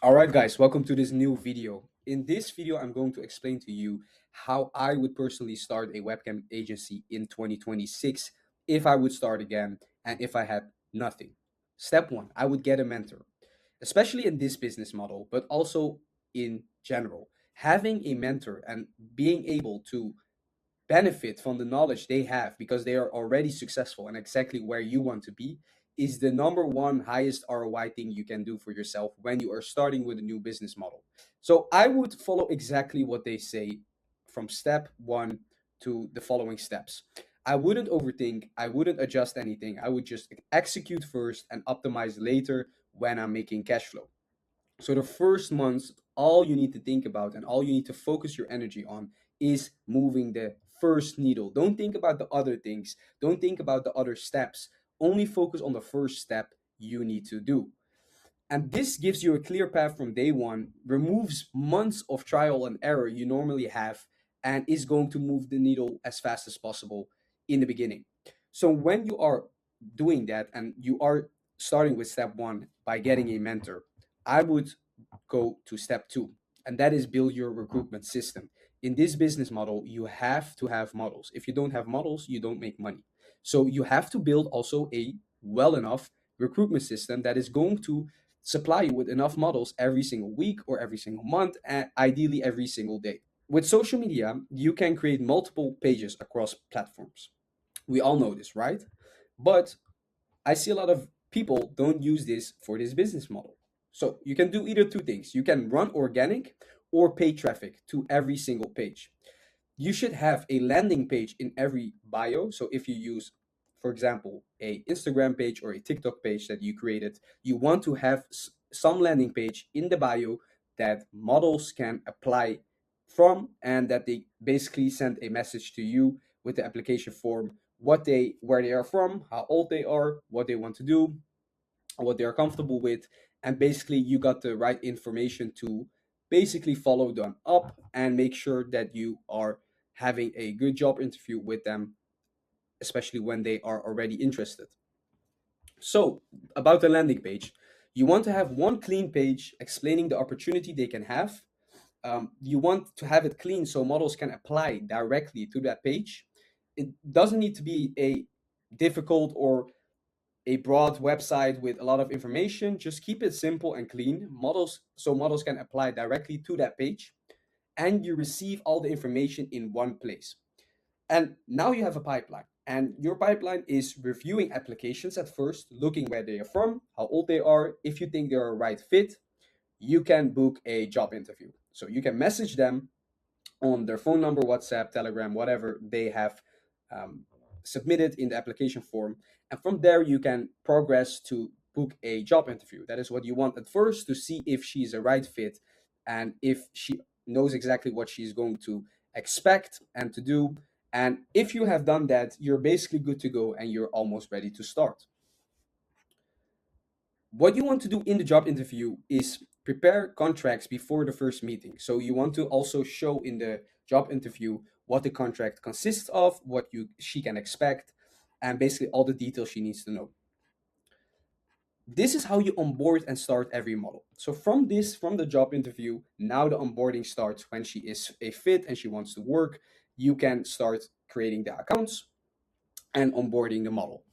All right, guys, welcome to this new video. In this video, I'm going to explain to you how I would personally start a webcam agency in 2026 if I would start again and if I had nothing. Step one, I would get a mentor, especially in this business model, but also in general. Having a mentor and being able to benefit from the knowledge they have because they are already successful and exactly where you want to be is the number one highest ROI thing you can do for yourself when you are starting with a new business model. So I would follow exactly what they say from step one to the following steps. I wouldn't overthink, I wouldn't adjust anything. I would just execute first and optimize later when I'm making cash flow. So the first months, all you need to think about and all you need to focus your energy on is moving the first needle. Don't think about the other things. Don't think about the other steps. Only focus on the first step you need to do. And this gives you a clear path from day one, removes months of trial and error you normally have, and is going to move the needle as fast as possible in the beginning. So when you are doing that and you are starting with step one by getting a mentor, I would go to step two, and that is build your recruitment system. In this business model, you have to have models. If you don't have models, you don't make money. So you have to build also a well enough recruitment system that is going to supply you with enough models every single week or every single month, and ideally every single day. With social media, you can create multiple pages across platforms. We all know this, right? But I see a lot of people don't use this for this business model. So you can do either two things. You can run organic or pay traffic to every single page. You should have a landing page in every bio. So if you use, for example, a Instagram page or a TikTok page that you created, you want to have some landing page in the bio that models can apply from, and that they basically send a message to you with the application form, where they are from, how old they are, what they want to do, what they are comfortable with, and basically you got the right information to basically follow them up and make sure that you are having a good job interview with them, especially when they are already interested. So, about the landing page, you want to have one clean page explaining the opportunity they can have. You want to have it clean so models can apply directly to that page. It doesn't need to be a difficult or a broad website with a lot of information. Just keep it simple and clean. Models can apply directly to that page, and you receive all the information in one place. And now you have a pipeline. And your pipeline is reviewing applications at first, looking where they are from, how old they are. If you think they're a right fit, you can book a job interview. So you can message them on their phone number, WhatsApp, Telegram, whatever they have um, submitted in the application form. And from there, you can progress to book a job interview. That is what you want at first, to see if she's a right fit and if she knows exactly what she's going to expect and to do. And if you have done that, you're basically good to go and you're almost ready to start. What you want to do in the job interview is prepare contracts before the first meeting. So you want to also show in the job interview what the contract consists of, what you she can expect, and basically all the details she needs to know. This is how you onboard and start every model. So from the job interview, now the onboarding starts when she is a fit and she wants to work. You can start creating the accounts and onboarding the model.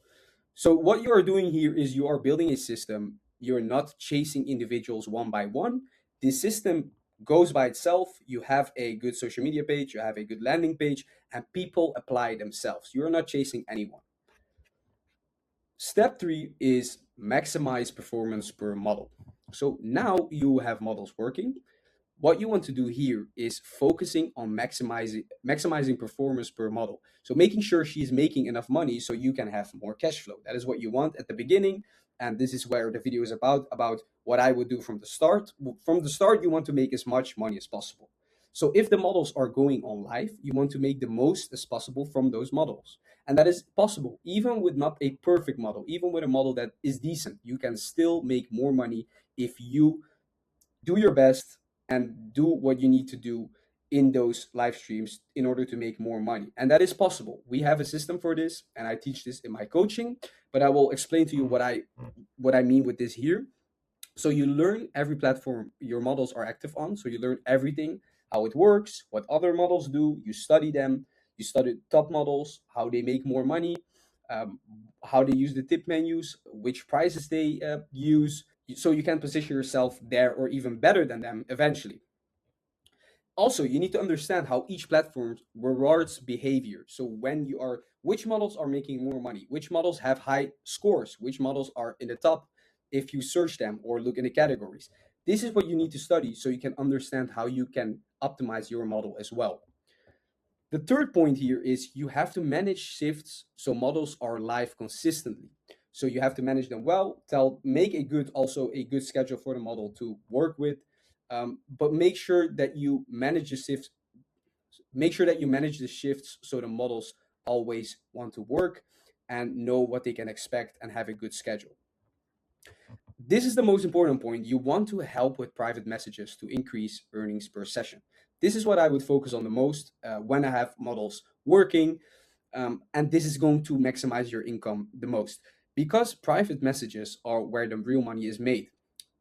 So what you are doing here is you are building a system. You're not chasing individuals one by one. This system goes by itself. You have a good social media page, you have a good landing page, and people apply themselves. You're not chasing anyone. Step three is maximize performance per model. So now you have models working. What you want to do here is focusing on maximizing performance per model. So making sure she's making enough money so you can have more cash flow. That is what you want at the beginning, and this is where the video is about what I would do from the start. From the start, you want to make as much money as possible. So if the models are going on live, you want to make the most as possible from those models. And that is possible even with not a perfect model, even with a model that is decent. You can still make more money if you do your best and do what you need to do in those live streams in order to make more money. And that is possible. We have a system for this, and I teach this in my coaching, but I will explain to you what I mean with this here. So you learn every platform your models are active on. So you learn everything, how it works, what other models do. You study them. You study top models, how they make more money, um, how they use the tip menus, which prices they use. So you can position yourself there or even better than them eventually. Also, you need to understand how each platform rewards behavior. So when you are, which models are making more money, which models have high scores, which models are in the top if you search them or look in the categories. This is what you need to study so you can understand how you can optimize your model as well. The third point here is you have to manage shifts so models are live consistently. So you have to manage them well, make a good, also a good schedule for the model to work with, but make sure that you manage the shifts. Make sure that you manage the shifts so the models always want to work and know what they can expect and have a good schedule. This is the most important point. You want to help with private messages to increase earnings per session. This is what I would focus on the most when I have models working, and this is going to maximize your income the most because private messages are where the real money is made.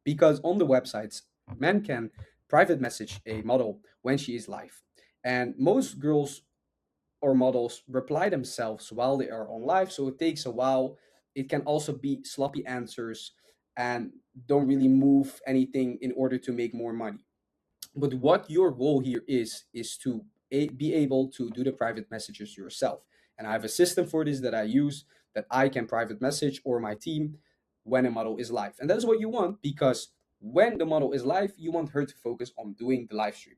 Because on the websites, men can private message a model when she is live, and most girls or models reply themselves while they are on live, so it takes a while. It can also be sloppy answers and don't really move anything in order to make more money. But what your goal here is to be able to do the private messages yourself. And I have a system for this that I use, that I can private message or my team when a model is live. And that's what you want, because when the model is live, you want her to focus on doing the live stream.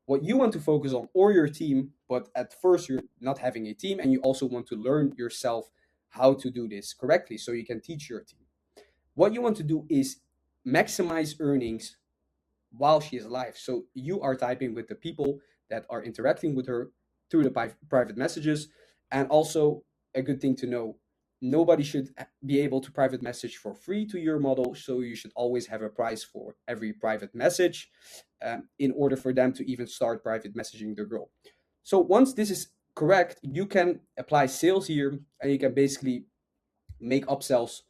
What you want to focus on, or your team, but at first you're not having a team and you also want to learn yourself how to do this correctly so you can teach your team. What you want to do is maximize earnings while she is live. So you are typing with the people that are interacting with her through the private messages. And also, a good thing to know, nobody should be able to private message for free to your model. So you should always have a price for every private message, in order for them to even start private messaging the girl. So once this is correct, you can apply sales here and you can basically make upsells,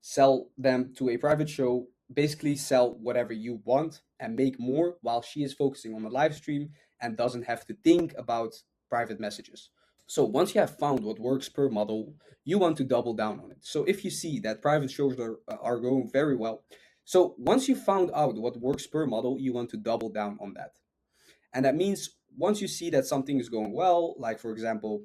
sell them to a private show, basically sell whatever you want and make more while she is focusing on the live stream and doesn't have to think about private messages. So once you have found what works per model, you want to double down on it. So if you see that private shows are going very well, so once you found out what works per model, you want to double down on that. And that means once you see that something is going well, like for example,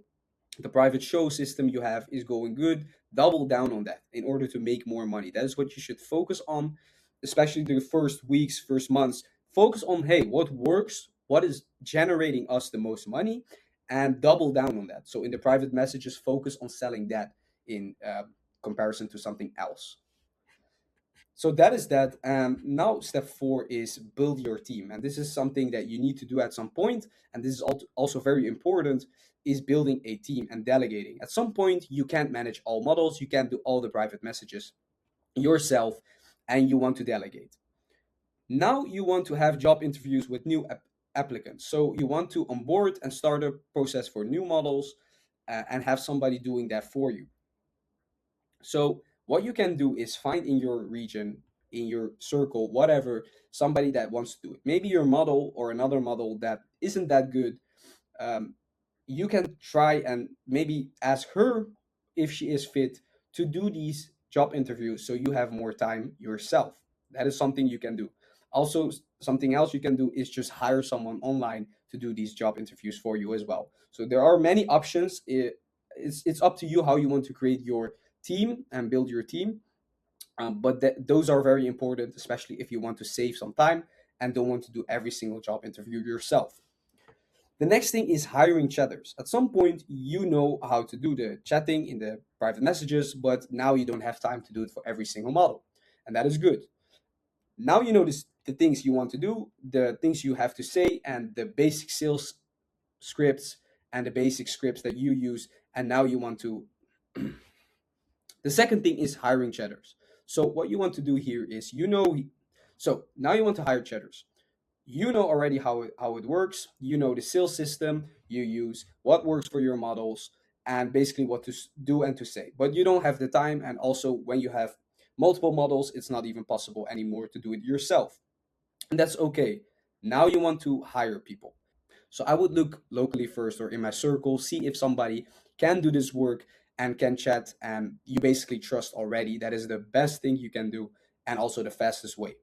the private show system you have is going good, double down on that in order to make more money. That is what you should focus on, especially the first weeks, first months. Focus on, hey, what works, what is generating us the most money, and double down on that. So in the private messages, focus on selling that in comparison to something else. So that is that. Now, step four is build your team, and this is something that you need to do at some point. And this is also very important: is building a team and delegating. At some point, you can't manage all models, you can't do all the private messages yourself, and you want to delegate. Now, you want to have job interviews with new applicants. So you want to onboard and start a process for new models, and have somebody doing that for you. So what you can do is find in your region, in your circle, whatever, somebody that wants to do it. Maybe your model or another model that isn't that good. Um, you can try and maybe ask her if she is fit to do these job interviews so you have more time yourself. That is something you can do. Also, something else you can do is just hire someone online to do these job interviews for you as well. So there are many options. It's up to you how you want to create your team and build your team. But those are very important, especially if you want to save some time and don't want to do every single job interview yourself. The next thing is hiring chatters. At some point, you know how to do the chatting in the private messages, but now you don't have time to do it for every single model. And that is good. Now you know the things you want to do, the things you have to say, and the basic sales scripts and the basic scripts that you use. And now you want to. The second thing is hiring chatters. So, what you want to do here is, so now you want to hire chatters. You know already how it works. You know the sales system you use, what works for your models, and basically what to do and to say. But you don't have the time, and also when you have multiple models, it's not even possible anymore to do it yourself. And that's okay. Now you want to hire people. So I would look locally first or in my circle, see if somebody can do this work and can chat and you basically trust already. That is the best thing you can do and also the fastest way.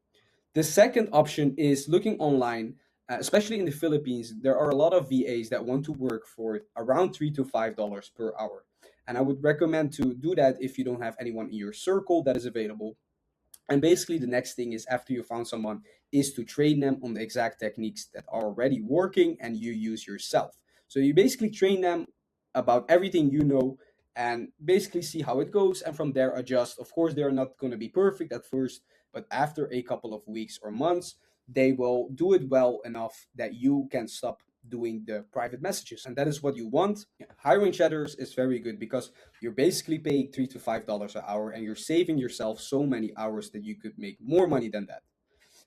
The second option is looking online, especially in the Philippines. There are a lot of VAs that want to work for around $3 to $5 per hour. And I would recommend to do that if you don't have anyone in your circle that is available. And basically, the next thing is after you found someone, is to train them on the exact techniques that are already working and you use yourself. So you basically train them about everything you know and basically see how it goes. And from there, adjust. Of course, they're not going to be perfect at first, but after a couple of weeks or months, they will do it well enough that you can stop doing the private messages. And that is what you want. Hiring chatters is very good because you're basically paying $3 to $5 an hour and you're saving yourself so many hours that you could make more money than that.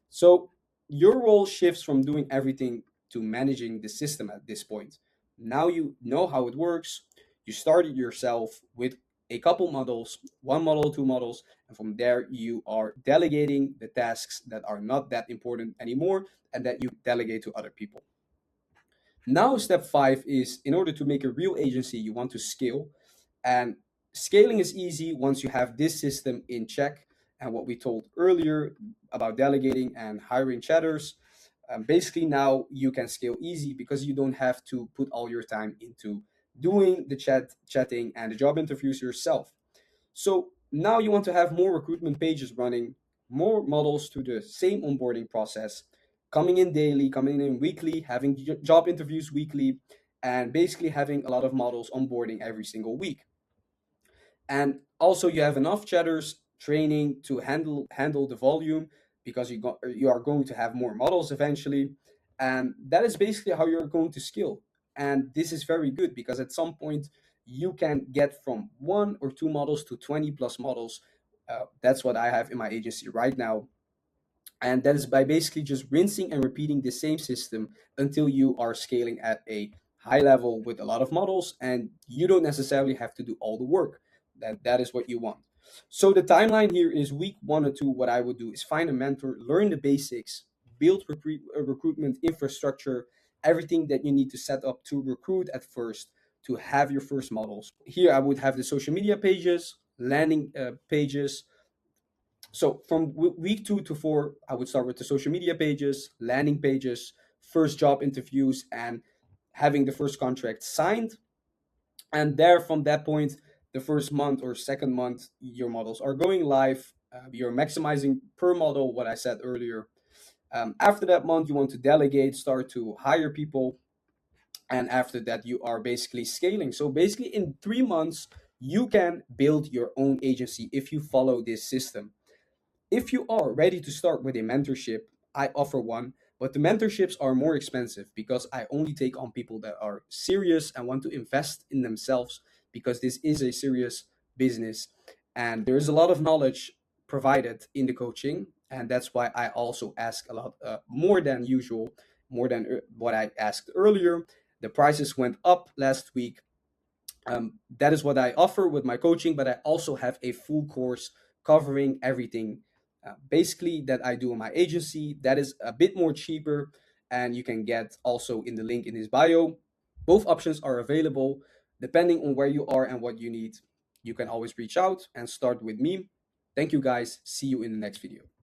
So your role shifts from doing everything to managing the system at this point. Now you know how it works. You started yourself with a couple models, one model, two models, and from there you are delegating the tasks that are not that important anymore and that you delegate to other people. Now, step five is in order to make a real agency, you want to scale. And scaling is easy once you have this system in check. And what we told earlier about delegating and hiring chatters, basically now you can scale easy because you don't have to put all your time into doing the chatting and the job interviews yourself. So now you want to have more recruitment pages running, more models to the same onboarding process, coming in daily, coming in weekly, having job interviews weekly, and basically having a lot of models onboarding every single week. And also you have enough chatters training to handle the volume because you are going to have more models eventually. And that is basically how you're going to scale. And this is very good because at some point you can get from one or two models to 20 plus models. That's what I have in my agency right now, and that is by basically just rinsing and repeating the same system until you are scaling at a high level with a lot of models and you don't necessarily have to do all the work. That is what you want. So the timeline here is week 1 or 2. What I would do is find a mentor, learn the basics, build recruitment infrastructure, everything that you need to set up to recruit at first, to have your first models. Here I would have the social media pages, landing pages. So from week 2 to 4, I would start with the social media pages, landing pages, first job interviews, and having the first contract signed. And there, from that point, the first month or second month, your models are going live. You're maximizing per model, what I said earlier. After that month, you want to delegate, start to hire people. And after that, you are basically scaling. So basically, in 3 months, you can build your own agency if you follow this system. If you are ready to start with a mentorship, I offer one, but the mentorships are more expensive because I only take on people that are serious and want to invest in themselves because this is a serious business and there is a lot of knowledge provided in the coaching. And that's why I also ask a lot more than usual, more than what I asked earlier. The prices went up last week. That is what I offer with my coaching, but I also have a full course covering everything basically that I do in my agency. That is a bit more cheaper, and you can get also in the link in his bio. Both options are available depending on where you are and what you need. You can always reach out and start with me. Thank you guys. See you in the next video.